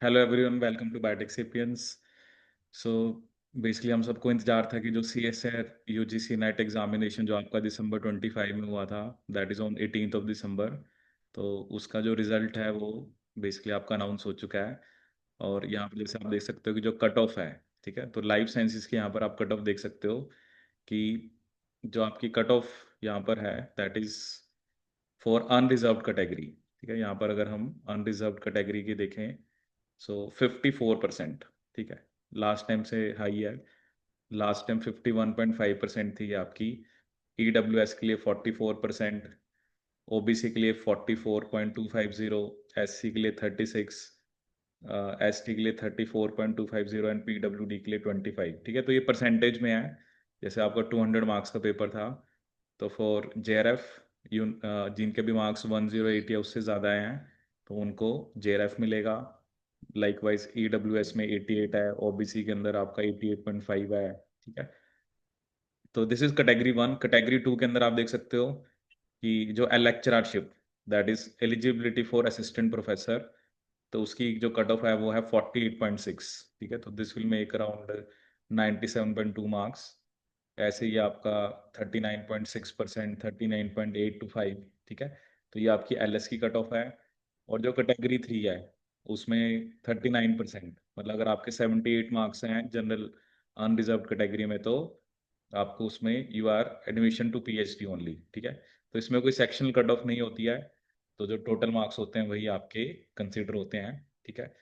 Hello everyone, welcome to biotech sapiens. So basically हम सबको इंतजार था कि जो C S R UGC NET examination जो आपका दिसंबर 25 में हुआ था, that is on 18th of December. तो उसका जो रिजल्ट है वो बेसिकली आपका अनाउंस हो चुका है। और यहाँ पर जैसे आप देख सकते हो कि जो कट ऑफ है, ठीक है, तो लाइफ साइंसेज के यहाँ पर आप कट ऑफ देख सकते हो कि जो आपकी कट ऑफ यहाँ पर है, that is for unreserved category. ठीक है, यहाँ पर अगर हम अनरिजर्व्ड कैटेगरी की देखें, सो 54%। ठीक है, लास्ट टाइम से हाई है। लास्ट टाइम 51.5% थी आपकी। ईडब्ल्यूएस के लिए 44%, ओबीसी के लिए 44.250, एससी के लिए 36, एसटी के लिए 34.250 एंड पीडब्ल्यूडी के लिए 25। ठीक है, तो ये परसेंटेज में है। जैसे आपका 200 मार्क्स का पेपर था, तो फॉर जेआरएफ जिनके भी मार्क्स 1080 या उससे ज़्यादा हैं, तो उनको जेआरएफ मिलेगा। लाइकवाइज ईडब्ल्यूएस में 88 है, ओबीसी के अंदर आपका 88.5 है। ठीक है, तो this is category one. Category to के अंदर आप देख सकते हो कि जो lecturership, that is eligibility for assistant professor, तो उसकी जो कट ऑफ है वो है 48.6। ठीक है, तो this will make around 97.2 marks. ऐसे ही आपका 39.6%, 39.825। ठीक है, तो ये आपकी एलएस की कट ऑफ है। और जो कैटेगरी थ्री है उसमें 39%, मतलब अगर आपके 78 मार्क्स हैं जनरल अनरिजर्व कैटेगरी में, तो आपको उसमें you are admission to PhD only. ठीक है, तो इसमें कोई सेक्शनल कट ऑफ नहीं होती है, तो जो टोटल मार्क्स होते हैं वही आपके कंसिडर होते हैं। ठीक है,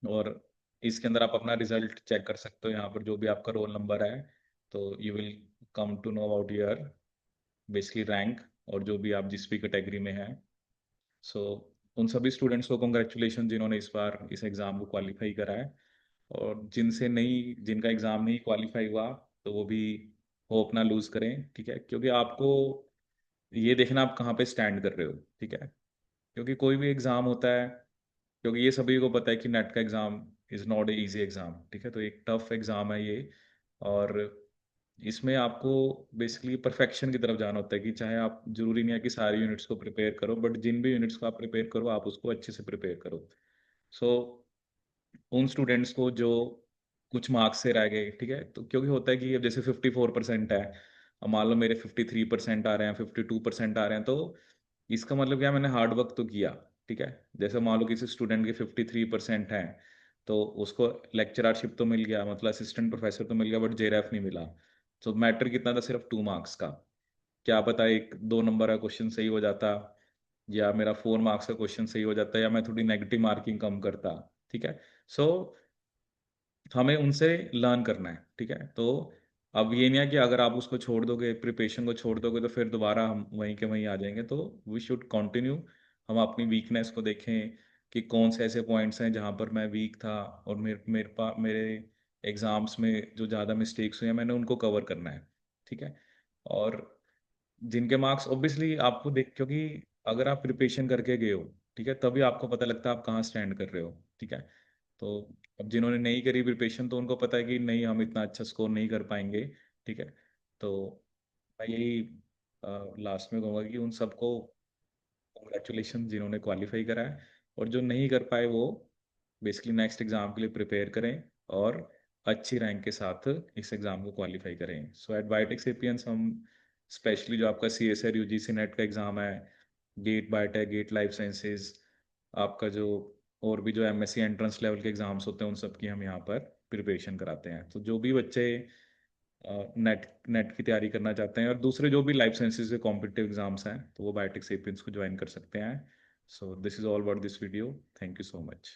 और इसके अंदर आप अपना रिजल्ट चेक कर सकते हो, यहाँ पर जो भी आपका रोल नंबर है, तो you will come to know about your basically rank, और जो भी आप जिस भी कैटेगरी में हैं। सो उन सभी स्टूडेंट्स को कॉन्ग्रेचुलेशन जिन्होंने इस बार इस एग्ज़ाम को क्वालिफाई करा है। और जिनका एग्ज़ाम नहीं क्वालिफाई हुआ, तो वो भी होप ना लूज़ करें। ठीक है, क्योंकि आपको ये देखना आप कहाँ पे स्टैंड कर रहे हो। ठीक है, क्योंकि कोई भी एग्ज़ाम होता है, क्योंकि ये सभी को पता है कि नेट का exam is not a easy exam. ठीक है, तो एक टफ एग्ज़ाम है ये। और इसमें आपको बेसिकली परफेक्शन की तरफ जाना होता है कि चाहे आप, जरूरी नहीं है कि सारी यूनिट्स को प्रिपेयर करो, बट जिन भी यूनिट्स को आप प्रिपेयर करो, आप उसको अच्छे से प्रिपेयर करो। सो उन स्टूडेंट्स को जो कुछ मार्क्स से रह गए, ठीक है, तो क्योंकि होता है कि अब जैसे 54% है, अब मान लो मेरे 53% आ रहे हैं, 52% आ रहे हैं, तो इसका मतलब क्या, मैंने हार्ड वर्क तो किया। ठीक है, जैसे मान लो किसी स्टूडेंट के 53% हैं, तो उसको लेक्चररशिप तो मिल गया, मतलब असिस्टेंट प्रोफेसर तो मिल गया, बट जेआरएफ नहीं मिला। तो मैटर कितना था, सिर्फ 2 मार्क्स का। क्या पता एक 2 नंबर का क्वेश्चन सही हो जाता, या मेरा 4 मार्क्स का क्वेश्चन सही हो जाता, या मैं थोड़ी नेगेटिव मार्किंग कम करता। ठीक है, सो हमें उनसे लर्न करना है। ठीक है, तो अब ये नहीं है कि अगर आप उसको छोड़ दोगे, प्रिपरेशन को छोड़ दोगे, तो फिर दोबारा हम वहीं के वहीं आ जाएंगे। तो वी शुड कंटिन्यू। हम अपनी वीकनेस को देखें कि कौन से ऐसे पॉइंट्स हैं जहाँ पर मैं वीक था, और मेरे एग्जाम्स में जो ज़्यादा मिस्टेक्स हुए हैं, मैंने उनको कवर करना है। ठीक है, और जिनके मार्क्स ऑब्वियसली आपको देख, क्योंकि अगर आप प्रिपरेशन करके गए हो, ठीक है, तभी आपको पता लगता है आप कहाँ स्टैंड कर रहे हो। ठीक है, तो अब जिन्होंने नहीं करी प्रिपरेशन, तो उनको पता है कि नहीं, हम इतना अच्छा स्कोर नहीं कर पाएंगे। ठीक है, तो मैं यही लास्ट में कहूँगा कि उन सबको कॉन्ग्रेचुलेशन जिन्होंने क्वालिफाई करा है, और जो नहीं कर पाए वो बेसिकली नेक्स्ट एग्जाम के लिए प्रिपेयर करें, और अच्छी रैंक के साथ इस एग्जाम को क्वालिफाई करें। सो एट बायोटेक सेपियंस हम स्पेशली जो आपका C S R UGC NET का एग्जाम है, GATE biotech, GATE life sciences, आपका जो और भी जो एमएससी एंट्रेंस लेवल के एग्जाम्स होते हैं, उन सब की हम यहाँ पर प्रिपरेशन कराते हैं। तो जो भी बच्चे नेट नेट की तैयारी करना चाहते हैं, और दूसरे जो भी लाइफ साइंसेज के कॉम्पिटिटिव एग्जाम्स हैं, तो वो बायोटेक सेपियंस को ज्वाइन कर सकते हैं। So this is all about this video. Thank you so much.